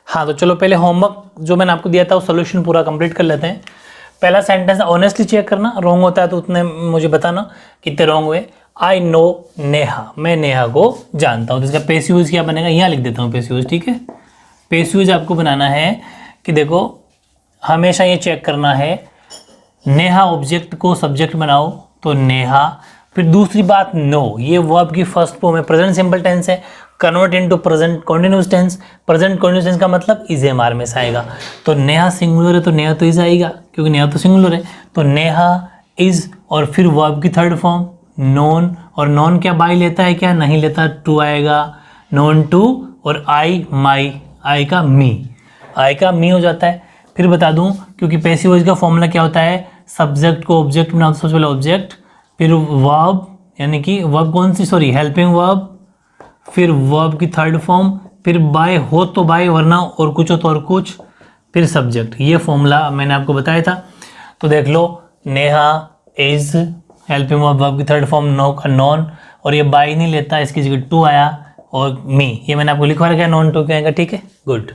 हाँ तो चलो पहले होमवर्क जो मैंने आपको दिया था वो सोल्यूशन पूरा कंप्लीट कर लेते हैं। पहला सेंटेंस ऑनेस्टली चेक करना, रॉन्ग होता है तो उतने मुझे बताना कितने रॉन्ग हुए। आई नो नेहा, मैं नेहा को जानता हूँ। तो इसका पेस यूज क्या बनेगा, यहाँ लिख देता हूँ पेस यूज, ठीक है। पेस यूज आपको बनाना है कि देखो हमेशा ये चेक करना है, नेहा ऑब्जेक्ट को सब्जेक्ट बनाओ तो नेहा। फिर दूसरी बात नो, ये वर्ब की फर्स्ट फॉर्म है, प्रेजेंट सिंपल टेंस है, convert into present continuous tense. Present continuous tense का मतलब इज एम आर में से आएगा। तो नेहा सिंगुलर है तो नेहा तो इज आएगा, क्योंकि नेहा तो सिंगुलर है। तो नेहा इज, और फिर वर्ब की थर्ड फॉर्म नोन, और नोन क्या बाई लेता है, क्या नहीं लेता, टू आएगा, नोन टू। और आई माई, आई का मी हो जाता है। फिर बता दूं, क्योंकि पैसिव वॉइस का फॉर्मूला क्या होता है, सब्जेक्ट को ऑब्जेक्ट बनाओ, सबसे पहले ऑब्जेक्ट, फिर वर्ब, यानी कि वर्ब कौन सी, सॉरी हेल्पिंग वर्ब, फिर वर्ब की थर्ड फॉर्म, फिर बाय हो तो बाय, वरना और कुछ हो तो और कुछ, फिर सब्जेक्ट। ये फॉर्मूला मैंने आपको बताया था। तो देख लो, नेहा इज, हेल्पिंग वर्ब की थर्ड फॉर्म नो का नॉन, और ये बाय नहीं लेता, इसकी जगह टू आया, और मी, ये मैंने आपको लिखवा रखा है, नॉन टू क्या आएगा, ठीक है, गुड।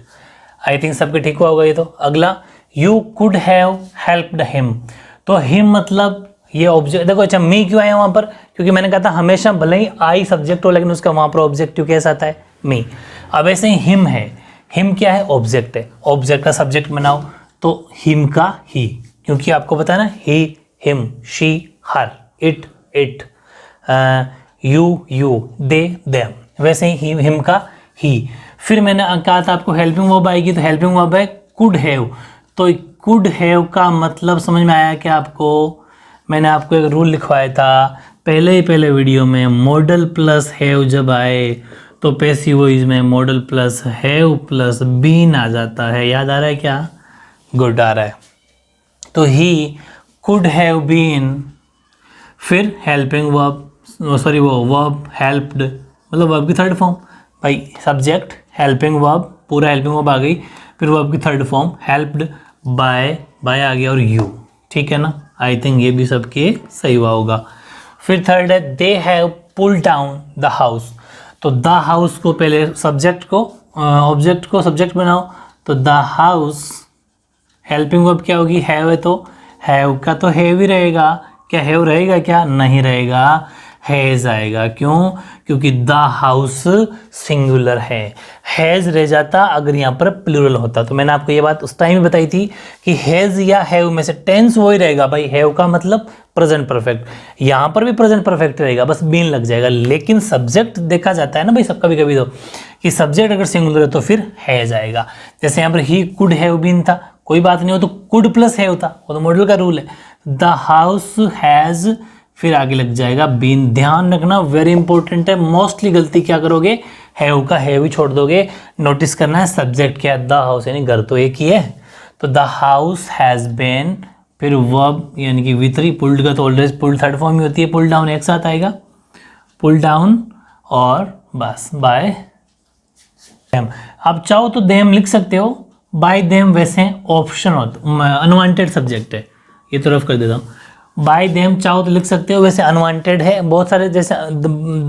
आई थिंक सबके ठीक हुआ होगा ये। तो अगला, you could have helped him. तो हिम मतलब ये ऑब्जेक्ट, देखो अच्छा मी क्यों आया वहाँ पर, क्योंकि मैंने कहा था हमेशा भले ही आई सब्जेक्ट हो लेकिन उसका वहाँ पर ऑब्जेक्टिव कैसा आता है, मी। अब ऐसे ही हिम है, हिम क्या है, ऑब्जेक्ट है, ऑब्जेक्ट का सब्जेक्ट बनाओ तो हिम का ही, क्योंकि आपको पता है ना, he him, she her, it you they them, वैसे ही हिम का ही। फिर मैंने कहा था आपको हेल्पिंग वर्ब आएगी, तो हेल्पिंग वर्ब है कुड हैव। तो कुड हैव का मतलब समझ में आया क्या आपको, मैंने आपको एक रूल लिखवाया था पहले वीडियो में, मॉडल प्लस हैव जब आए तो पैसिव वॉइस में modal plus have plus been आ जाता है, याद आ रहा है क्या, गुड आ रहा है। तो ही कुड हैव बीन, फिर हेल्पिंग वर्ब, सॉरी वो वर्ब हेल्प्ड, मतलब वर्ब की थर्ड फॉर्म, भाई सब्जेक्ट हेल्पिंग वर्ब, पूरा हेल्पिंग वर्ब आ गई, फिर वर्ब की थर्ड फॉर्म हेल्प्ड बाय आ गया, और यू, ठीक है ना। आई थिंक ये भी सबके सही हुआ होगा। फिर थर्ड है they have pulled down the house. तो द हाउस को पहले सब्जेक्ट को ऑब्जेक्ट को सब्जेक्ट बनाओ, तो द हाउस, हेल्पिंग वर्ब क्या होगी, हैव है तो हैव का तो हैव ही रहेगा, क्या हैव रहेगा, क्या नहीं रहेगा, हैज़ आएगा। क्यों, क्योंकि द हाउस सिंगुलर है, हैज़ रह जाता अगर यहाँ पर प्लूरल होता। तो मैंने आपको ये बात उस टाइम बताई थी कि हैज़ या हैव में से टेंस वही रहेगा भाई, हैव का मतलब प्रेजेंट परफेक्ट, यहाँ पर भी प्रेजेंट परफेक्ट रहेगा, बस बीन लग जाएगा। लेकिन सब्जेक्ट देखा जाता है ना भाई, सब कभी कभी तो, कि सब्जेक्ट अगर सिंगुलर है तो फिर हैज़ आएगा। जैसे यहाँ पर ही कुड हैव बीन था, कोई बात नहीं हो तो कुड प्लस हैव था, वो तो मॉडल का रूल है। द हाउस हैज़, फिर आगे लग जाएगा बीन। ध्यान रखना, वेरी इंपॉर्टेंट है, मोस्टली गलती क्या करोगे, हैव का हैव ही छोड़ दोगे। नोटिस करना है सब्जेक्ट क्या है, द हाउस, यानी घर तो एक ही है। तो द हाउस हैज़ बीन, फिर वर्ब यानी कि V3, पुल्ड का तो ऑलवेज पुल्ड थर्ड फॉर्म ही होती है, पुल डाउन एक साथ आएगा, पुल डाउन, और बस बाय देम। आप चाहो तो देम लिख सकते हो, बाय देम वैसे ऑप्शन होता, अनवांटेड सब्जेक्ट है, ये तो रफ कर देता हूँ। बाय देम चाहो तो लिख सकते हो, वैसे अनवांटेड है बहुत सारे, जैसे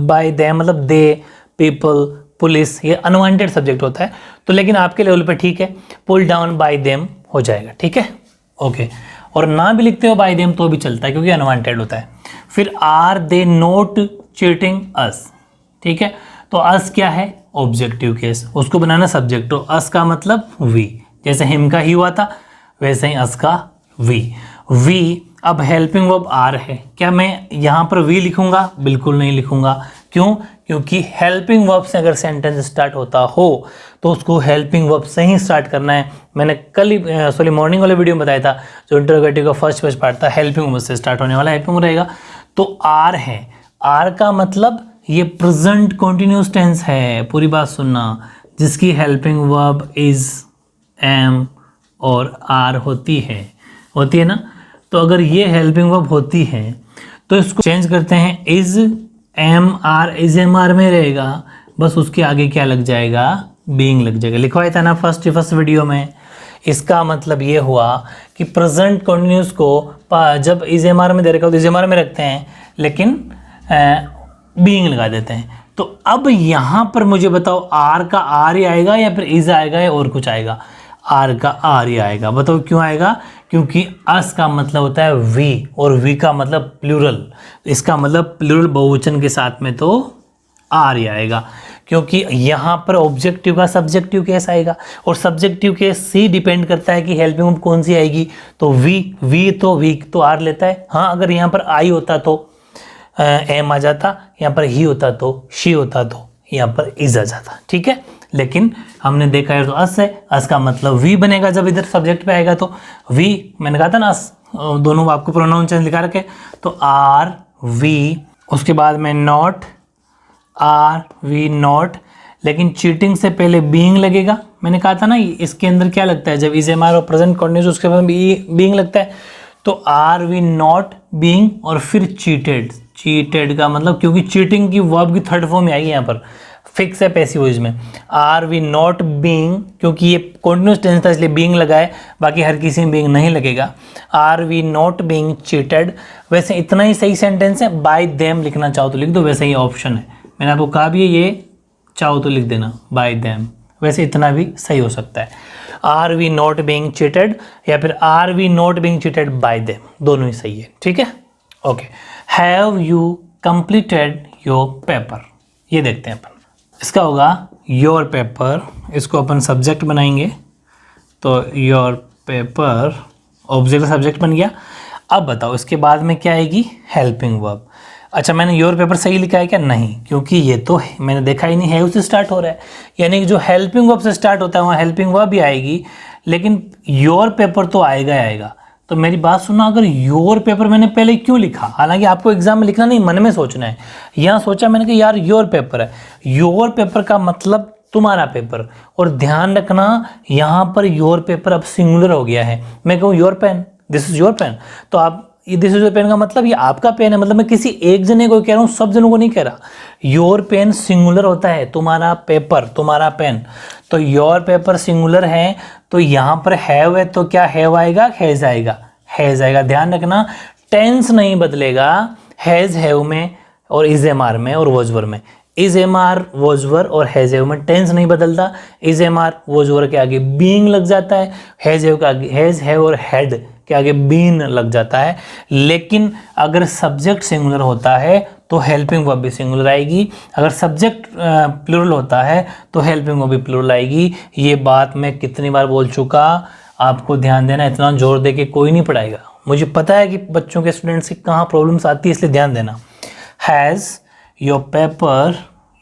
बाय देम मतलब दे, पीपल, पुलिस, ये अनवांटेड सब्जेक्ट होता है। तो लेकिन आपके लेवल पे ठीक है, पुल डाउन बाय देम हो जाएगा, ठीक है, ओके। और ना भी लिखते हो बाय देम तो भी चलता है, क्योंकि अनवांटेड होता है। फिर आर दे नोट चीटिंग अस, ठीक है। तो अस क्या है, ऑब्जेक्टिव केस, उसको बनाना सब्जेक्ट, तो अस का मतलब वी, जैसे हिम का ही हुआ था वैसे ही अस का वी। अब हेल्पिंग वर्ब आर है, क्या मैं यहाँ पर वी लिखूंगा, बिल्कुल नहीं लिखूंगा। क्यों, क्योंकि हेल्पिंग वर्ब से अगर सेंटेंस स्टार्ट होता हो तो उसको हेल्पिंग वर्ब से ही स्टार्ट करना है। मैंने कल ही सॉरी मॉर्निंग वाले वीडियो में बताया था, जो इंटरोगेटिव का फर्स्ट पार्ट था, हेल्पिंग वर्ब से स्टार्ट होने वाला हेल्पिंग वर्ब रहेगा। तो आर है, आर का मतलब ये प्रेजेंट कॉन्टिन्यूस टेंस है, पूरी बात सुनना, जिसकी हेल्पिंग वर्ब इज, एम और आर होती है ना। तो अगर ये हेल्पिंग वर्ब होती है तो इसको चेंज करते हैं, is am are, is am are में रहेगा, बस उसके आगे क्या लग जाएगा, बीइंग लग जाएगा। लिखवाया था ना फर्स्ट वीडियो में। इसका मतलब ये हुआ कि प्रेजेंट कॉन्टिन्यूस को जब इज एम आर में दे रखा हो तो इज एम आर में रखते हैं, लेकिन बीइंग लगा देते हैं। तो अब यहाँ पर मुझे बताओ आर का आर ही आएगा या फिर इज आएगा या और कुछ आएगा? आर का आर ही आएगा। बताओ क्यों आएगा? क्योंकि अस का मतलब होता है वी और वी का मतलब प्लूरल, इसका मतलब प्लूरल बहुवचन के साथ में तो आर ही आएगा। क्योंकि यहाँ पर ऑब्जेक्टिव का सब्जेक्टिव केस आएगा और सब्जेक्टिव केस से डिपेंड करता है कि हेल्पिंग वर्ब कौन सी आएगी। तो वी तो आर लेता है। हाँ, अगर यहाँ पर आई होता तो एम आ जाता, यहाँ पर ही होता तो शी होता, तो यहाँ पर इज आ जाता। ठीक है, लेकिन हमने देखा है तो अस है, अस का मतलब वी बनेगा जब इधर सब्जेक्ट पे आएगा। तो वी, मैंने कहा था ना अस, दोनों आपको प्रोनाउन चेंज लिखा रखे, तो आर वी, उसके बाद में नॉट, आर वी नॉट, लेकिन चीटिंग से पहले बीइंग लगेगा। मैंने कहा था ना इसके अंदर क्या लगता है, जब इज एम आर और प्रेजेंट कंटिन्यूस उसके बाद बीइंग लगता है। तो आर वी नॉट बीइंग और फिर चीटेड, चीटेड का मतलब, क्योंकि चीटिंग की वर्ब की थर्ड फॉर्म में आएगी, यहाँ पर फिक्स है पैसिव वॉइस में। आर वी नॉट बीइंग, क्योंकि ये कॉन्टिन्यूस टेंस था इसलिए बीइंग लगा है, बाकी हर किसी में बीइंग नहीं लगेगा। Are we not being cheated, वैसे इतना ही सही सेंटेंस है। बाय देम लिखना चाहो तो लिख दो, वैसे ही ऑप्शन है, मैंने आपको कहा भी है ये चाहो तो लिख देना बाय देम, वैसे इतना भी सही हो सकता है। Are we not being cheated या फिर are we not being cheated by them, दोनों ही सही है। ठीक है, okay. Have you completed your paper, ये देखते हैं अपन। इसका होगा योर पेपर, इसको अपन सब्जेक्ट बनाएंगे, तो योर पेपर ऑब्जेक्ट सब्जेक्ट बन गया। अब बताओ इसके बाद में क्या आएगी? Helping verb. अच्छा, मैंने योर पेपर सही लिखा है क्या? नहीं, क्योंकि ये तो मैंने देखा ही नहीं है, उससे स्टार्ट हो रहा है, यानी कि जो हेल्पिंग वर्ब से स्टार्ट होता है वहाँ हेल्पिंग वर्ब भी आएगी, लेकिन योर पेपर तो आएगा ही आएगा। तो मेरी बात सुनना, अगर योर पेपर मैंने पहले क्यों लिखा, हालांकि आपको एग्जाम में लिखना नहीं, मन में सोचना है। यहाँ सोचा मैंने कि यार योर पेपर है, योर पेपर का मतलब तुम्हारा पेपर, और ध्यान रखना यहाँ पर योर पेपर अब सिंगुलर हो गया है। मैं कहूँ your pen, this is your pen, तो आप दिस इज योर पेन का मतलब ये आपका पेन है, मतलब मैं किसी एक जने को कह रहा हूँ, सब जनों को नहीं कह रहा। योर पेन सिंगुलर होता है, तुम्हारा पेपर, तुम्हारा पेन। तो योर पेपर सिंगुलर है, तो यहाँ पर हैव है, तो क्या हैव आएगा? हैज आएगा, हैज आएगा। ध्यान रखना टेंस नहीं बदलेगा हैज हैव में और इज एम आर में और वॉजवर में। इज एम आर वॉजवर और हैज हैव में टेंस नहीं बदलता, इज एम आर वॉजवर के आगे बीइंग लग जाता है, हैज हैव के आगे हैज हैव और हैड के आगे बीन लग जाता है। लेकिन अगर सब्जेक्ट सिंगुलर होता है तो हेल्पिंग वर्ब भी सिंगुलर आएगी, अगर सब्जेक्ट प्लूरल होता है तो हेल्पिंग वर्ब भी प्लूरल आएगी। ये बात मैं कितनी बार बोल चुका, आपको ध्यान देना, इतना जोर दे के कोई नहीं पढ़ाएगा। मुझे पता है कि बच्चों के स्टूडेंट्स से कहाँ प्रॉब्लम्स आती है, इसलिए ध्यान देना। हैज़ योर पेपर,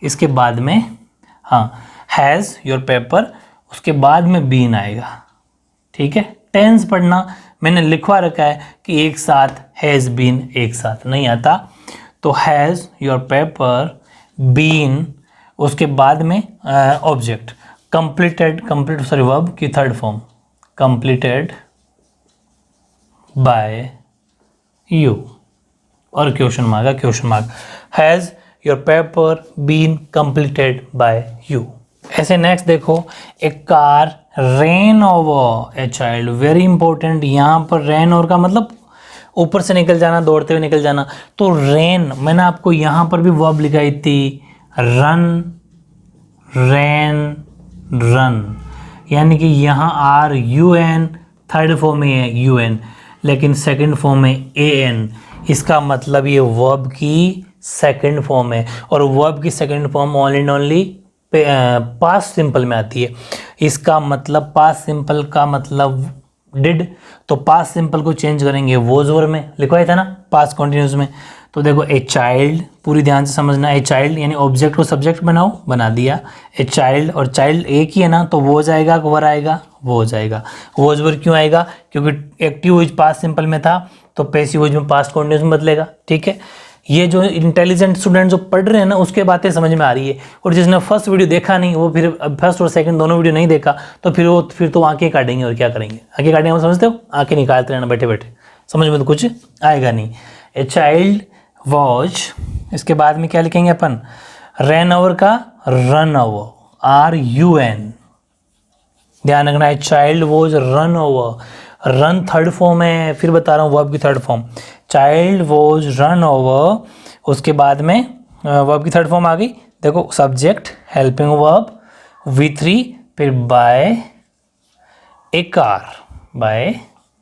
इसके बाद में, हाँ, हैज़ योर पेपर, उसके बाद में बीन आएगा। ठीक है, टेंस पढ़ना मैंने लिखवा रखा है कि एक साथ हैज़ बीन एक साथ नहीं आता, तो हैज़ योर पेपर बीन, उसके बाद में object completed, complete sorry verb की third form completed by you और क्वेश्चन मार्क है, question mark. Has your paper been completed by you. ऐसे नेक्स्ट देखो, a car ran over a child, very important. यहाँ पर रेन ओवर का मतलब ऊपर से निकल जाना, दौड़ते हुए निकल जाना। तो रेन, मैंने आपको यहाँ पर भी वर्ब लिखाई थी, रन, रेन, रन, यानी कि यहाँ R U N, third form में है यू एन, लेकिन सेकंड फॉर्म में ए एन। इसका मतलब ये वर्ब की सेकंड फॉर्म है, और वर्ब की second form only and only past simple में आती है। इसका मतलब पास्ट सिंपल का मतलब डिड, तो पास्ट सिंपल को चेंज करेंगे वॉज वर्ब में, लिखवाया था ना पास्ट कंटिन्यूस में। तो देखो ए चाइल्ड, पूरी ध्यान से समझना, ए चाइल्ड यानी ऑब्जेक्ट को सब्जेक्ट बनाओ, बना दिया। ए चाइल्ड, और चाइल्ड एक ही है ना, तो वो जाएगा, वर आएगा, वो हो जाएगा। वॉज वर्ब क्यों आएगा? क्योंकि एक्टिव वॉइस पास्ट सिंपल में था, तो पैसिव वॉइस में पास्ट कंटिन्यूस में बदलेगा। ठीक है, ये जो इंटेलिजेंट स्टूडेंट जो पढ़ रहे हैं ना, उसके बातें समझ में आ रही है, और जिसने फर्स्ट वीडियो देखा नहीं, वो फिर फर्स्ट और सेकंड दोनों वीडियो नहीं देखा, तो फिर तो आंखें काटेंगे, और क्या करेंगे? आंखें काटेंगे, हम समझते हो, आंखें निकालते रहना बैठे बैठे, समझ में तो कुछ आएगा नहीं। ए चाइल्ड वॉज, इसके बाद में क्या लिखेंगे अपन? रन ओवर का run over, R U N, ध्यान रखना है। Child was run over, run third form है, फिर बता रहा हूँ वर्ब की third form. Child was run over, उसके बाद में वर्ब की थर्ड फॉर्म आ गई, देखो सब्जेक्ट हेल्पिंग वर्ब V3 फिर बाय ए कार, बाय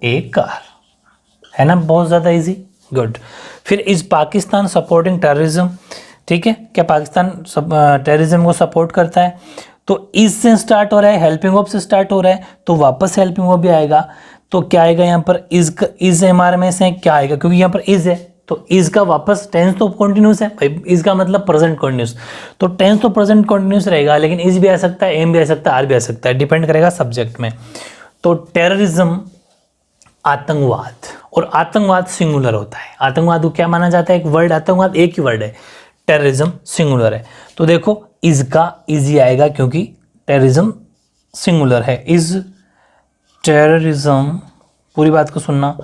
ए कार, है ना, बहुत ज़्यादा इजी, गुड। फिर इज पाकिस्तान सपोर्टिंग टेररिज्म, ठीक है, क्या पाकिस्तान टेररिज्म को सपोर्ट करता है, तो इज से स्टार्ट हो रहा है, हेल्पिंग वर्ब से स्टार्ट हो रहा है, तो वापस हेल्पिंग वर्ब भी आएगा, तो क्या आएगा यहाँ पर इज एमआर में से क्या आएगा, क्योंकि यहाँ पर इज है तो इज का वापस टेंस तो कंटिन्यूस है भाई, इज का मतलब प्रेजेंट कंटिन्यूस, तो टेंस तो प्रेजेंट कंटिन्यूस रहेगा, लेकिन इज भी आ सकता है, एम भी आ सकता है, आर भी आ सकता है, डिपेंड करेगा सब्जेक्ट में। तो टेररिज्म आतंकवाद, और आतंकवाद सिंगुलर होता है, आतंकवाद को क्या माना जाता है, एक वर्ड, आतंकवाद एक ही वर्ड है, टेररिज्म सिंगुलर है, तो देखो इज का इजी आएगा क्योंकि टेररिज्म सिंगुलर है, इज टेररिज्म, पूरी बात को सुनना,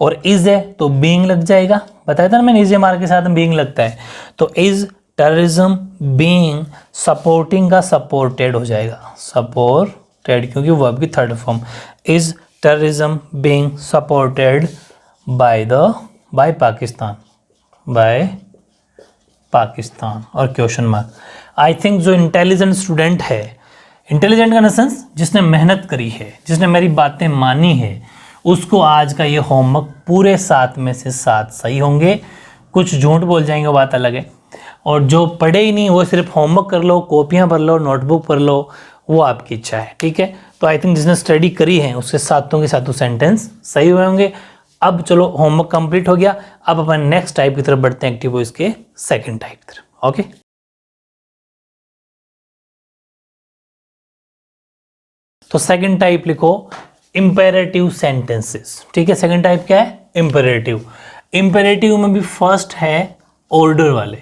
और इज है तो बीइंग लग जाएगा, बताया था ना मैंने, इज एमआर के साथ बीइंग लगता है, तो इज टेररिज्म बीइंग सपोर्टिंग का सपोर्टेड हो जाएगा, सपोर्टेड, क्योंकि वर्ब की third form, is terrorism being supported by Pakistan, by Pakistan, और क्वेश्चन मार्क। आई थिंक जो इंटेलिजेंट स्टूडेंट है, इंटेलिजेंट का सेंस जिसने मेहनत करी है, जिसने मेरी बातें मानी है, उसको आज का ये होमवर्क पूरे 7 में से 7 सही होंगे, कुछ झूठ बोल जाएंगे वो बात अलग है, और जो पढ़े ही नहीं वो सिर्फ होमवर्क कर लो, कॉपियाँ भर लो, नोटबुक पढ़ लो, वो आपकी इच्छा है, ठीक है। तो आई थिंक जिसने स्टडी करी है उसके सातों के सातों सेंटेंस सही हुए होंगे। अब चलो होमवर्क कंप्लीट हो गया, अब अपन नेक्स्ट टाइप की तरफ बढ़ते हैं, एक्टिव वॉइस के सेकंड टाइप की तरफ, ओके। तो सेकंड टाइप लिखो इंपेरेटिव सेंटेंसेस, ठीक है। सेकंड टाइप क्या है, इंपेरेटिव। इंपेरेटिव में भी फर्स्ट है ऑर्डर वाले,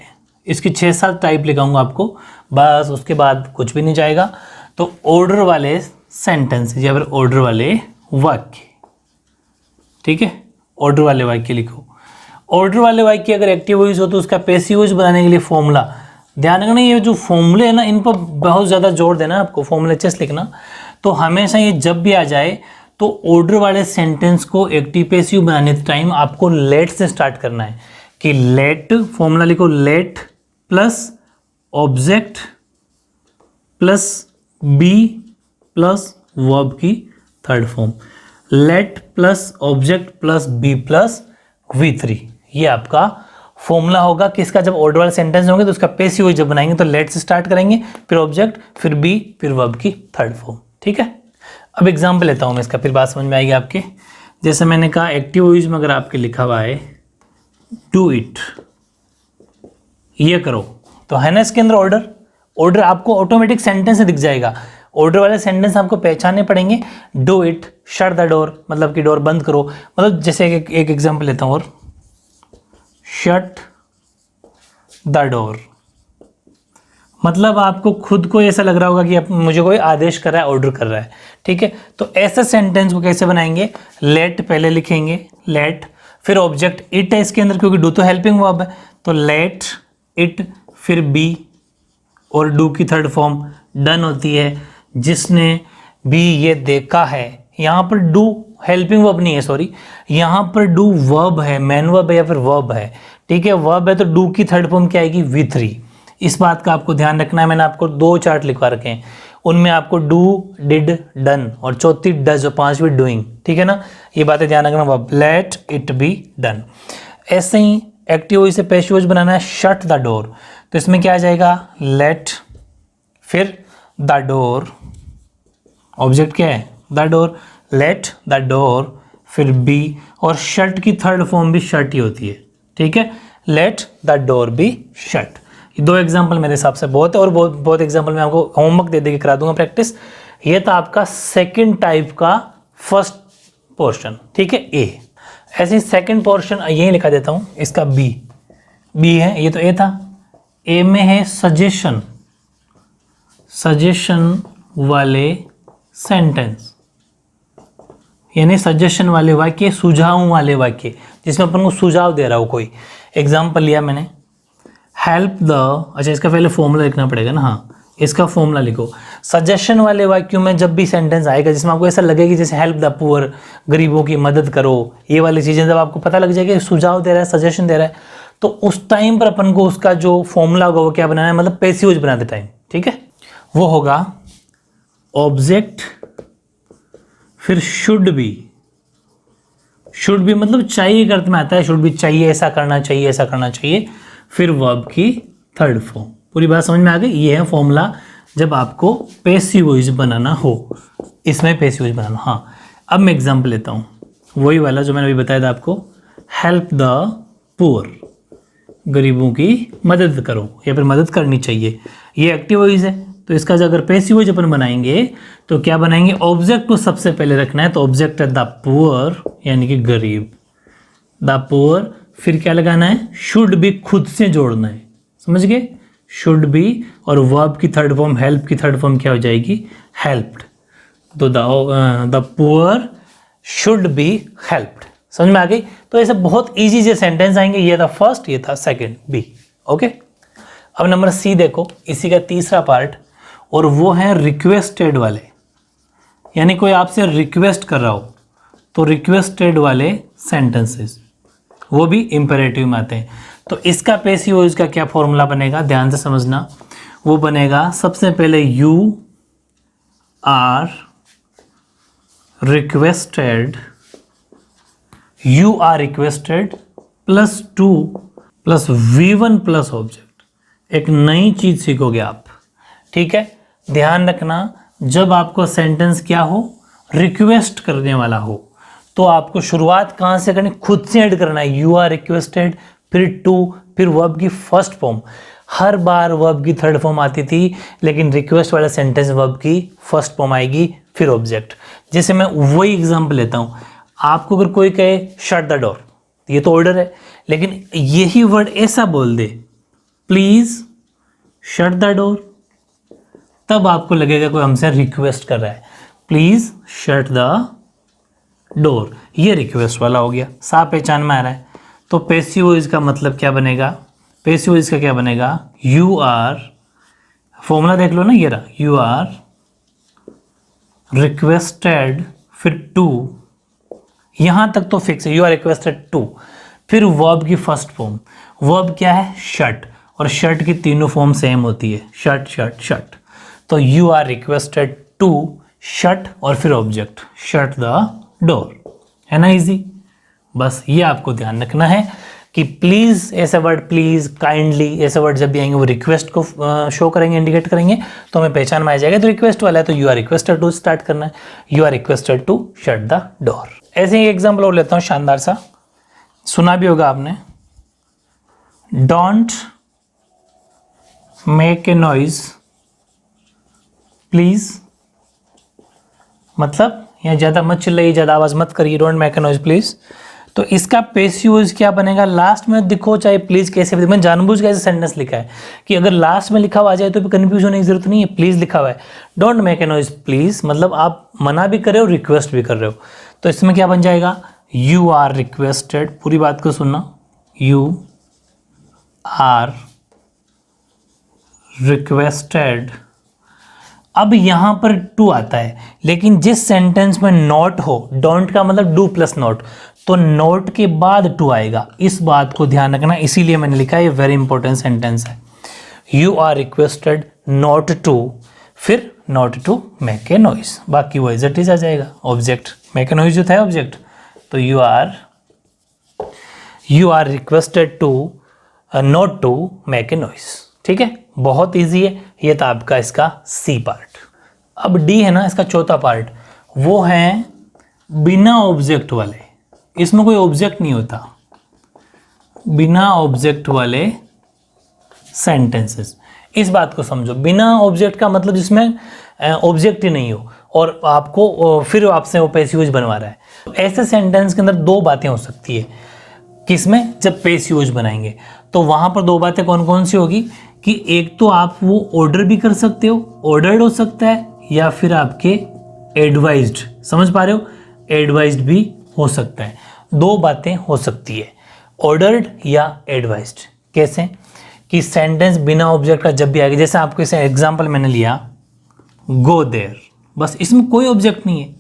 इसकी 6-7 टाइप लिखाऊंगा आपको, बस उसके बाद कुछ भी नहीं जाएगा। तो ऑर्डर वाले सेंटेंस या फिर ऑर्डर वाले वाक्य, ठीक है, ऑर्डर वाले वाक्य लिखो। ऑर्डर वाले वाक्य अगर एक्टिव वॉइस हो तो उसका पैसिव वॉइस बनाने के लिए फॉर्मूला ध्यान रखना, ये जो फॉर्मूले है ना इन पर बहुत ज़्यादा जोर देना आपको, फॉर्मूले अच्छे से लिखना। तो हमेशा ये जब भी आ जाए तो ऑर्डर वाले सेंटेंस को एक्टिव पैसिव बनाने के टाइम आपको लेट से स्टार्ट करना है, कि लेट, फॉर्मूला लिखो, let plus object plus be plus verb की third form, let plus object plus be plus V3, ये आपका फॉर्मूला होगा। किसका, जब ऑर्डर वाले सेंटेंस होंगे तो उसका पैसिव वॉइस जब बनाएंगे तो लेट से स्टार्ट करेंगे, फिर ऑब्जेक्ट, फिर बी, फिर वर्ब की थर्ड फॉर्म, ठीक है। अब एग्जाम्पल लेता हूँ मैं इसका, फिर बात समझ में आएगी आपके। जैसे मैंने कहा एक्टिव वॉइस में अगर आपके लिखा हुआ है डू इट, ये करो, तो है ना इसके अंदर ऑर्डर, ऑर्डर आपको ऑटोमेटिक सेंटेंस से दिख जाएगा। ऑर्डर वाले सेंटेंस आपको पहचानने पड़ेंगे। Do it, shut the door, मतलब कि डोर बंद करो, मतलब जैसे एक एग्जाम्पल लेता हूँ, और शट द डोर, मतलब आपको खुद को ऐसा लग रहा होगा कि अब मुझे कोई आदेश कर रहा है, ऑर्डर कर रहा है, ठीक है। तो ऐसे सेंटेंस को कैसे बनाएंगे, लेट पहले लिखेंगे, लेट, फिर ऑब्जेक्ट इट है इसके अंदर, क्योंकि डू तो हेल्पिंग वर्ब है, तो लेट इट, फिर बी, और डू की थर्ड फॉर्म डन होती है, जिसने भी ये देखा है। यहाँ पर डू हेल्पिंग वर्ब नहीं है, सॉरी, यहाँ पर डू वर्ब है, मैन वर्ब है या फिर वर्ब है, ठीक है, वर्ब है, तो डू की थर्ड फॉर्म क्या आएगी, V3। इस बात का आपको ध्यान रखना है। मैंने आपको 2 चार्ट लिखवा रखे हैं, उनमें आपको डू, डिड, डन, और चौथी डज, और 5वीं डूइंग, ठीक है ना, ये बातें ध्यान रखना। Verb let it be done. ऐसे ही एक्टिव वॉइस से पैसिव वॉइस बनाना है, शट द डोर, तो इसमें क्या आ जाएगा, लेट, फिर द डोर, ऑब्जेक्ट क्या है, the door, let the door, फिर बी, और शट की थर्ड फॉर्म भी शट ही होती है, ठीक है, let the door be shut. 2 example मेरे हिसाब से बहुत है, और बहुत एग्जाम्पल मैं आपको होमवर्क दे के करा दूंगा प्रैक्टिस। ये था आपका सेकंड टाइप का फर्स्ट पोर्शन, ठीक है, ए। ऐसे ही सेकंड पोर्शन यही लिखा देता हूँ, इसका बी है, ये तो ए था। ए में है सजेशन, सजेशन वाले सेंटेंस, यानी सजेशन वाले वाक्य, सुझाव वाले वाक्य, जिसमें अपन को सुझाव दे रहा हो कोई। एग्जाम्पल लिया मैंने, हेल्प द, अच्छा इसका पहले फॉर्मूला लिखना पड़ेगा ना, हाँ इसका फॉर्मूला लिखो। सजेशन वाले वाक्यों में जब भी सेंटेंस आएगा जिसमें आपको ऐसा लगेगा जैसे हेल्प द पुअर, गरीबों की मदद करो, ये वाली चीज़ें जब आपको पता लग जाएगी सुझाव दे रहा है, सजेशन दे रहा है, तो उस टाइम पर अपन को उसका जो फॉर्मूला होगा वो क्या बनाना है, मतलब पैसिव वॉइस बनाते टाइम, ठीक है, वो होगा ऑब्जेक्ट फिर शुड बी मतलब चाहिए के अर्थ में आता है, शुड बी चाहिए, ऐसा करना चाहिए, ऐसा करना चाहिए, फिर वर्ब की थर्ड फॉर्म। पूरी बात समझ में आ गई? ये है फॉर्मूला जब आपको पैसिव वॉइस बनाना हो, इसमें पैसिव वॉइस बनाना। हाँ, अब मैं एग्जांपल लेता हूँ, वही वाला जो मैंने अभी बताया था आपको, हेल्प द पुअर, गरीबों की मदद करो या फिर मदद करनी चाहिए, ये एक्टिव वॉइस है। तो इसका जो अगर पैसिव वॉइस अपन बनाएंगे तो क्या बनाएंगे, ऑब्जेक्ट को सबसे पहले रखना है, तो ऑब्जेक्ट है द पुअर यानी कि गरीब, द पुअर, फिर क्या लगाना है, शुड बी खुद से जोड़ना है, समझ गए, शुड बी, और वर्ब की थर्ड फॉर्म हेल्प की थर्ड फॉर्म क्या हो जाएगी, हेल्प्ड। तो the poor should be helped, समझ में आ गई? तो ऐसे बहुत इजी से सेंटेंस आएंगे, ये था फर्स्ट, ये था सेकंड, बी। ओके, अब नंबर सी देखो, इसी का तीसरा पार्ट, और वो है रिक्वेस्टेड वाले, यानी कोई आपसे रिक्वेस्ट कर रहा हो तो रिक्वेस्टेड वाले सेंटेंसेस, वो भी इंपेरेटिव में आते हैं। तो इसका पैसिव वॉइस का क्या फॉर्मूला बनेगा, ध्यान से समझना, वो बनेगा सबसे पहले you are requested plus to plus V1 plus object, एक नई चीज सीखोगे आप, ठीक है। ध्यान रखना, जब आपको सेंटेंस क्या हो, रिक्वेस्ट करने वाला हो, तो आपको शुरुआत कहाँ से करनी, खुद से ऐड करना है, यू आर रिक्वेस्टेड, फिर टू, फिर वर्ब की फर्स्ट फॉर्म। हर बार वर्ब की थर्ड फॉर्म आती थी, लेकिन रिक्वेस्ट वाला सेंटेंस वर्ब की फर्स्ट फॉर्म आएगी, फिर ऑब्जेक्ट। जैसे मैं वही एग्जांपल लेता हूँ, आपको अगर कोई कहे शट द डोर, ये तो ऑर्डर है, लेकिन यही वर्ड ऐसा बोल दे, प्लीज शट द डोर, तब आपको लगेगा कोई हमसे रिक्वेस्ट कर रहा है, प्लीज शट द डोर, ये रिक्वेस्ट वाला हो गया, साफ पहचान में आ रहा है। तो पैसिव वॉइस का मतलब क्या बनेगा, पैसिव वॉइस का क्या बनेगा, यू आर, फॉर्मूला देख लो ना, ये रहा, यू आर रिक्वेस्टेड, फिर टू, यहां तक तो फिक्स है, यू आर रिक्वेस्टेड टू, फिर वर्ब की फर्स्ट फॉर्म, वर्ब क्या है, शट, और शट की तीनों फॉर्म सेम होती है, शट शट शट। तो you are requested to shut, और फिर ऑब्जेक्ट शट द डोर, है ना इजी। बस ये आपको ध्यान रखना है कि प्लीज ऐसा वर्ड, प्लीज, काइंडली, ऐसे वर्ड जब भी आएंगे वो रिक्वेस्ट को शो करेंगे, इंडिकेट करेंगे, तो हमें पहचान में आ जाएगा। तो रिक्वेस्ट वाला है तो you are requested to start करना है, you are requested to shut the door. ऐसे ही एग्जाम्पल और लेता हूँ शानदार सा, सुना भी होगा आपने, don't make a noise please, मतलब यहाँ ज़्यादा मत चिल्लाइए, ज़्यादा आवाज़ मत करिए, don't make a noise please. तो इसका पैसिव वॉइस क्या बनेगा, लास्ट में दिखो चाहे प्लीज कैसे भी, मैंने जानबूझ के ऐसे सेंटेंस लिखा है कि अगर लास्ट में लिखा हुआ आ जाए तो कंफ्यूज होने की जरूरत नहीं है, प्लीज लिखा हुआ है, don't make a noise please, मतलब आप मना भी कर रहे हो, रिक्वेस्ट भी कर रहे हो। तो इसमें क्या बन जाएगा, यू आर रिक्वेस्टेड, पूरी बात को सुनना, यू आर रिक्वेस्टेड। अब यहां पर टू आता है, लेकिन जिस सेंटेंस में नॉट हो, डोंट का मतलब डू प्लस नॉट, तो नोट के बाद टू आएगा, इस बात को ध्यान रखना, इसीलिए मैंने लिखा है, ये वेरी इंपॉर्टेंट सेंटेंस है, you are requested not to, फिर not to make a noise, बाकी वो एज इट इज आ जाएगा, ऑब्जेक्ट मेक ए नॉइज जो था ऑब्जेक्ट, तो you are requested to not to make a noise, ठीक है, बहुत ईजी है। ये था आपका इसका सी पार्ट। अब डी है ना, इसका चौथा पार्ट, वो है बिना ऑब्जेक्ट वाले, इसमें कोई ऑब्जेक्ट नहीं होता, बिना ऑब्जेक्ट वाले सेंटेंसेस। इस बात को समझो, बिना ऑब्जेक्ट का मतलब जिसमें ऑब्जेक्ट ही नहीं हो और आपको फिर आपसे वो पैसिव वॉइस बनवा रहा है। तो ऐसे सेंटेंस के अंदर दो बातें हो सकती है, किसमें, जब पैसिव वॉइस बनाएंगे तो वहां पर दो बातें कौन कौन सी होगी, कि एक तो आप वो ऑर्डर भी कर सकते हो, ऑर्डर्ड हो सकता है, या फिर आपके एडवाइज्ड, समझ पा रहे हो, एडवाइज्ड भी हो सकता है, दो बातें हो सकती है, ऑर्डर्ड या एडवाइज्ड। कैसे, कि सेंटेंस बिना ऑब्जेक्ट का जब भी आएगा, जैसे आपको इसे एग्जांपल मैंने लिया, गो देयर, बस इसमें कोई ऑब्जेक्ट नहीं है,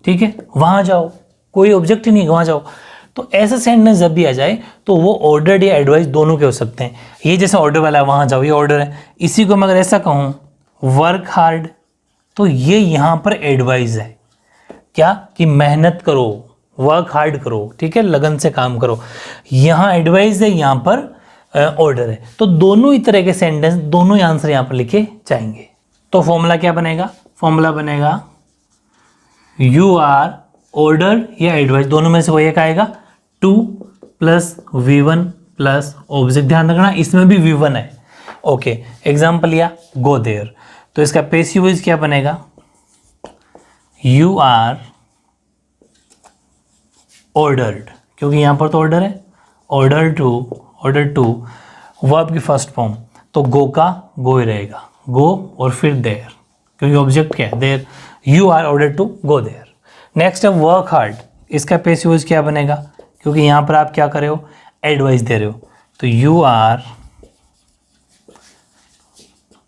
ठीक है, वहां जाओ, कोई ऑब्जेक्ट ही नहीं है, वहां जाओ। तो ऐसे सेंटेंस जब भी आ जाए तो वो ऑर्डर्ड या एडवाइस दोनों के हो सकते हैं। ये जैसे ऑर्डर वाला है, वहाँ जाओ, ये ऑर्डर है। इसी को मैं अगर ऐसा कहूँ वर्क हार्ड, तो ये यहाँ पर एडवाइस है, क्या कि मेहनत करो, वर्क हार्ड करो, ठीक है, लगन से काम करो। यहाँ एडवाइस है, यहाँ पर ऑर्डर है। तो दोनों ही तरह के सेंटेंस, दोनों ही आंसर यहाँ पर लिखे जाएंगे। तो फॉर्मूला क्या बनेगा? फॉर्मूला बनेगा यू आर ऑर्डर या एडवाइस, दोनों में से कोई एक आएगा। 2 + V1 + ऑब्जेक्ट। ध्यान रखना इसमें भी V1 है। ओके, एग्जाम्पल लिया गो देयर, तो इसका पैसिव वॉइस क्या बनेगा? यू आर ऑर्डर्ड, क्योंकि यहाँ पर तो ऑर्डर है। ऑर्डर टू वर्ब की फर्स्ट फॉर्म, तो गो का गो ही रहेगा, गो और फिर देयर, क्योंकि ऑब्जेक्ट क्या है? There. You are order to go there. Next है वर्क हार्ड, इसका पैसिव वॉइस क्या बनेगा? क्योंकि यहाँ पर आप क्या कर रहे हो? एडवाइस दे रहे हो, तो you are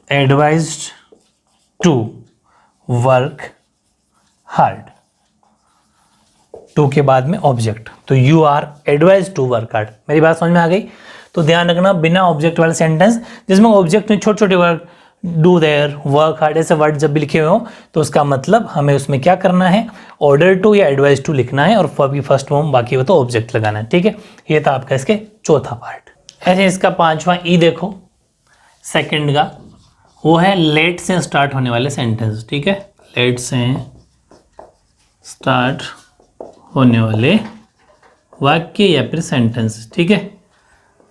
advised to work hard. To के बाद में ऑब्जेक्ट, तो you are advise to work hard. मेरी बात समझ में आ गई? तो ध्यान रखना बिना ऑब्जेक्ट वाले सेंटेंस जिसमें ऑब्जेक्ट में छोटे छोटे word, do their, work hard, ऐसे वर्ड जब भी लिखे हुए हो तो उसका मतलब हमें उसमें क्या करना है? ऑर्डर टू या एडवाइज टू लिखना है और वर्ब की फर्स्ट फॉर्म, बाकी वो तो ऑब्जेक्ट लगाना है। ठीक है, ये था आपका इसके चौथा पार्ट। ऐसे इसका पांचवा ई देखो सेकंड का, वो है लेट से स्टार्ट होने वाले सेंटेंस। ठीक है, लेट से स्टार्ट होने वाले वाक्य या फिर सेंटेंस। ठीक है,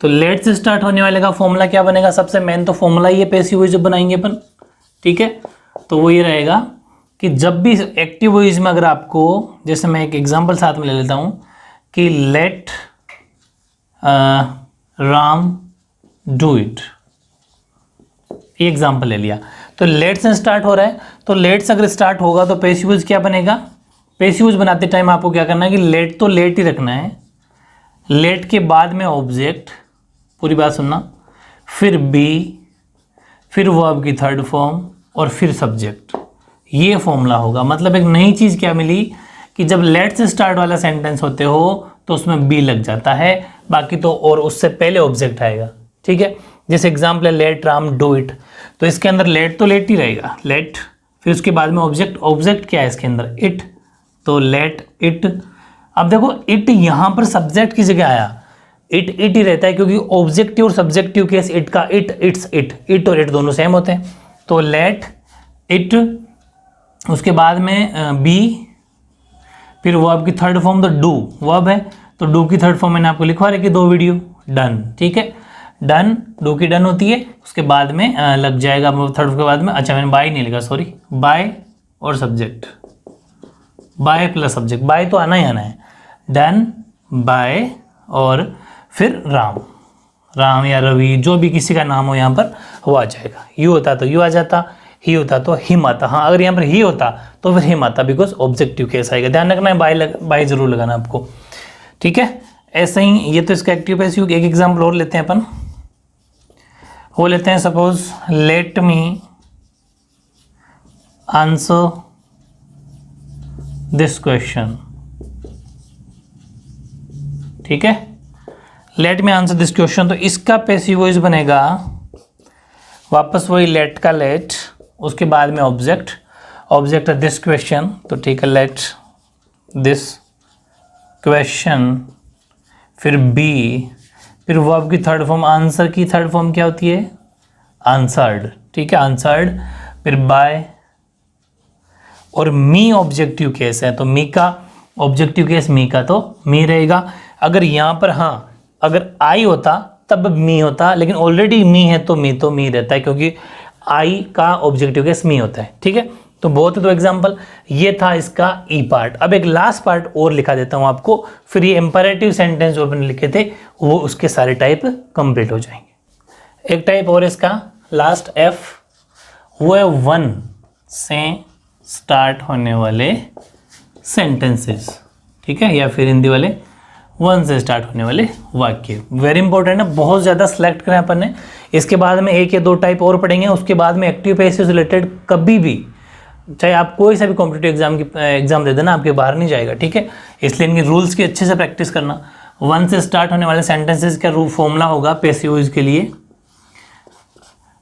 तो लेट से स्टार्ट होने वाले का फॉर्मूला क्या बनेगा? सबसे मेन तो फॉर्मूला ये पैसिव वॉइस जब बनाएंगे अपन। ठीक है, तो वो ये रहेगा कि जब भी एक्टिव वॉइस में अगर आपको, जैसे मैं एक एग्जांपल साथ में ले लेता हूँ कि लेट राम डू इट, ये एग्जांपल ले लिया, तो लेट से स्टार्ट हो रहा है, तो लेट से अगर स्टार्ट होगा तो पैसिव वॉइस क्या बनेगा? पैसिव वॉइस बनाते टाइम आपको क्या करना है कि लेट तो लेट ही रखना है, लेट के बाद में ऑब्जेक्ट, पूरी बात सुनना, फिर बी, फिर वर्ब की थर्ड फॉर्म और फिर सब्जेक्ट। ये फॉर्मूला होगा। मतलब एक नई चीज़ क्या मिली कि जब लेट से स्टार्ट वाला सेंटेंस होते हो तो उसमें बी लग जाता है, बाकी तो और उससे पहले ऑब्जेक्ट आएगा। ठीक है, जैसे एग्जाम्पल है लेट राम डू इट, तो इसके अंदर लेट तो लेट ही रहेगा, लेट, फिर उसके बाद में ऑब्जेक्ट। ऑब्जेक्ट क्या है इसके अंदर? इट, तो लेट इट। अब देखो इट यहाँ पर सब्जेक्ट की जगह आया, इट ही रहता है क्योंकि ऑब्जेक्टिव और सब्जेक्टिव केस इट का, इट, इट्स इट, इट और इट दोनों सेम होते हैं। तो लेट इट, उसके बाद में बी, फिर वर्ब की थर्ड फॉर्म तो डू, वर्ब है तो डू की थर्ड फॉर्म मैंने आपको लिखवा रखी 2 वीडियो, डन। ठीक है, डन, डू की डन होती है, उसके बाद में लग जाएगा थर्ड के बाद में, अच्छा मैंने बाय नहीं लिखा, सॉरी, बाय और subject, by plus subject, by तो आना ही आना है, डन बाय और फिर राम, राम या रवि, जो भी किसी का नाम हो यहाँ पर वो आ जाएगा। यू होता तो यू आ जाता, ही होता तो हिम आता। हाँ, अगर यहाँ पर ही होता तो फिर हिम आता, बिकॉज ऑब्जेक्टिव केस आएगा। ध्यान रखना है, बाय जरूर लगाना आपको। ठीक है, ऐसे ही ये तो इसका एक्टिव पैसिव। एक एग्जाम्पल और लेते हैं अपन, वो लेते हैं suppose let me answer this question. ठीक है, let me answer this question, तो इसका पैसिव वॉइस बनेगा वापस वही लेट का लेट, उसके बाद में ऑब्जेक्ट, ऑब्जेक्ट है दिस क्वेश्चन, तो ठीक है लेट दिस क्वेश्चन, फिर बी, फिर वर्ब की थर्ड फॉर्म, आंसर की थर्ड फॉर्म क्या होती है? आंसर्ड। ठीक है, आंसर्ड, फिर बाय और मी ऑब्जेक्टिव केस है, तो मी का ऑब्जेक्टिव केस, मी का तो मी रहेगा। अगर यहाँ पर हाँ अगर आई होता तब मी होता, लेकिन ऑलरेडी मी है तो मी रहता है, क्योंकि आई का ऑब्जेक्टिव केस मी होता है। ठीक है, तो बहुत है तो एग्जाम्पल, ये था इसका ई पार्ट। अब एक लास्ट पार्ट और लिखा देता हूँ आपको, फिर ये इंपैरेटिव सेंटेंस जो अपन लिखे थे वो उसके सारे टाइप कंप्लीट हो जाएंगे। एक टाइप और इसका लास्ट एफ, वो है 1 से स्टार्ट होने वाले सेंटेंसेस। ठीक है, या फिर हिंदी वाले 1 से स्टार्ट होने वाले वाक्य। वेरी इंपॉर्टेंट है, बहुत ज़्यादा सेलेक्ट करें अपन ने। इसके बाद में 1 या 2 टाइप और पढ़ेंगे, उसके बाद में एक्टिव पैसिव से रिलेटेड कभी भी चाहे आप कोई सा भी कॉम्पिटिटिव एग्जाम दे देना, आपके बाहर नहीं जाएगा, ठीक है। इसलिए इनके रूल्स की अच्छे से प्रैक्टिस करना। 1 से स्टार्ट होने वाले सेंटेंसेस का फॉर्मूला होगा पैसिव वॉइस के लिए,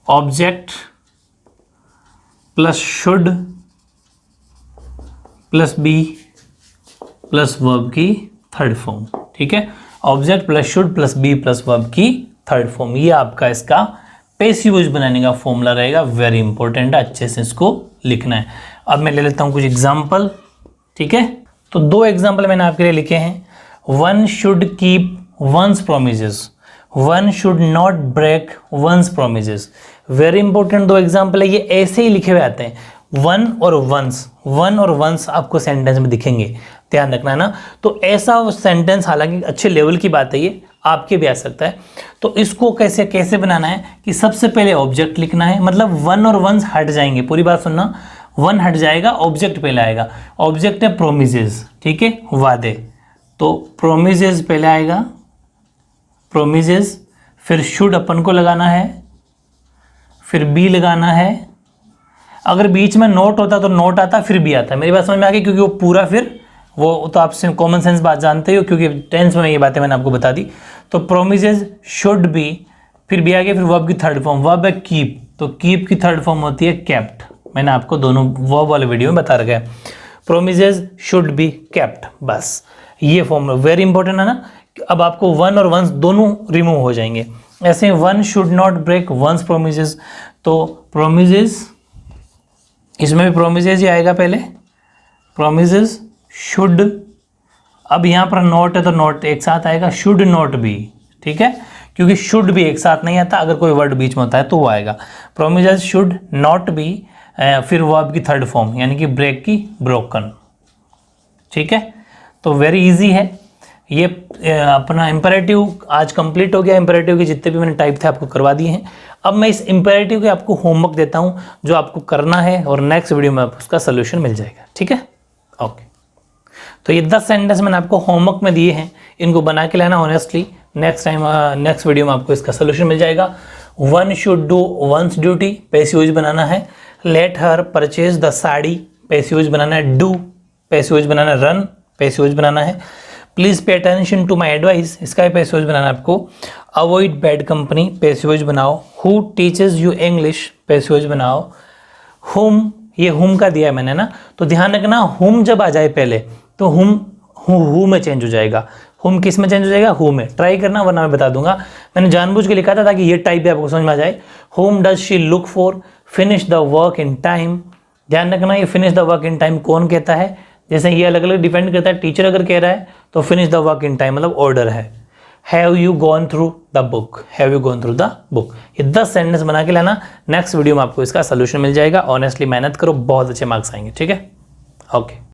object plus should plus be plus verb की थर्ड फॉर्म, ठीक है। Object plus should plus be plus verb की थर्ड फॉर्म, ये आपका इसका पैसिव वॉइस बनाने का फॉर्मूला रहेगा। वेरी इंपॉर्टेंट है, अच्छे से इसको लिखना है। अब मैं ले लेता हूँ कुछ एग्जाम्पल, ठीक है। तो 2 एग्जाम्पल मैंने आपके लिए लिखे हैं। 1 should keep one's promises, 1 should not break one's promises. Very important 2 example है, ये ऐसे ही लिखे हुए आते हैं। 1 और वंस आपको सेंटेंस में दिखेंगे, ध्यान रखना है ना। तो ऐसा सेंटेंस, हालांकि अच्छे लेवल की बात है, ये आपके भी आ सकता है। तो इसको कैसे बनाना है कि सबसे पहले ऑब्जेक्ट लिखना है, मतलब 1 और वंस हट जाएंगे, पूरी बात सुनना। 1 हट जाएगा, ऑब्जेक्ट पहले आएगा। ऑब्जेक्ट है प्रोमिसेस, ठीक है, वादे, तो प्रोमिसेस पहले आएगा, प्रोमिसेस। फिर शुड अपन को लगाना है, फिर बी लगाना है। अगर बीच में नोट होता तो नोट आता, फिर भी आता। मेरी बात समझ में आ गई, क्योंकि वो पूरा फिर वो तो आपसे कॉमन सेंस बात जानते हो, क्योंकि टेंस में ये बातें मैंने आपको बता दी। तो प्रोमिसेस, शुड बी, फिर भी आ गया, फिर वर्ब की थर्ड फॉर्म, वर्ब है कीप, तो कीप की थर्ड फॉर्म होती है केप्ट। मैंने आपको दोनों वर्ब वाले वीडियो में बता रखा है। प्रोमिसेस, शुड बी, केप्ट, बस ये फॉर्म वेरी इंपॉर्टेंट है ना। अब आपको 1 और वंस दोनों रिमूव हो जाएंगे। ऐसे 1 should not break one's promises, तो प्रोमिसेस, इसमें भी प्रोमिसेस ही आएगा पहले, प्रोमिसेस शुड। अब यहाँ पर नॉट है तो नॉट एक साथ आएगा, शुड नॉट बी, ठीक है, क्योंकि शुड भी एक साथ नहीं आता, अगर कोई वर्ड बीच में होता है तो वो आएगा। प्रोमिसेस शुड नॉट बी, फिर वर्ब की थर्ड फॉर्म, यानी कि ब्रेक की ब्रोकन, ठीक है। तो वेरी इजी है ये। अपना इम्पेरेटिव आज कंप्लीट हो गया। इम्पेरेटिव के जितने भी मैंने टाइप थे आपको करवा दिए हैं। अब मैं इस इम्पेरेटिव के आपको होमवर्क देता हूँ जो आपको करना है, और नेक्स्ट वीडियो में उसका सोल्यूशन मिल जाएगा, ठीक है। ओके, तो ये 10 सेंटेंस मैंने आपको होमवर्क में दिए हैं, इनको बना के लाना ऑनेस्टली। नेक्स्ट वीडियो में आपको इसका सोल्यूशन मिल जाएगा। 1 should do one's duty, passive voice बनाना है। Let her purchase the sari, passive voice बनाना है। डू, पैसिव वॉइस बनाना है। रन, पैसिव वॉइस बनाना है। Please pay attention to my advice, इसका भी पैसिव वॉइस बनाना है आपको। Avoid bad company, passive voice बनाओ। Who teaches you English, passive voice बनाओ। हुम, ये हुम का दिया है मैंने ना, तो ध्यान रखना हुम जब आ जाए पहले तो हुम हु में चेंज हो जाएगा। हुम किस में चेंज हो जाएगा? हु में। ट्राई करना, वरना मैं बता दूंगा। मैंने जानबूझ के लिखा था ताकि ये टाइप भी आपको समझ में आ जाए। हुम does she look for, finish the work in time. ध्यान रखना ये finish the work in time कौन कहता है, जैसे ये अलग अलग डिपेंड करता है। टीचर अगर कह रहा है तो finish the work in time मतलब ऑर्डर है। Have you gone through the book, have you gone through the book. ये 10 सेंटेंस बना के लाना। नेक्स्ट वीडियो में आपको इसका सोल्यूशन मिल जाएगा। ऑनेस्टली मेहनत करो, बहुत अच्छे मार्क्स आएंगे, ठीक है। ओके।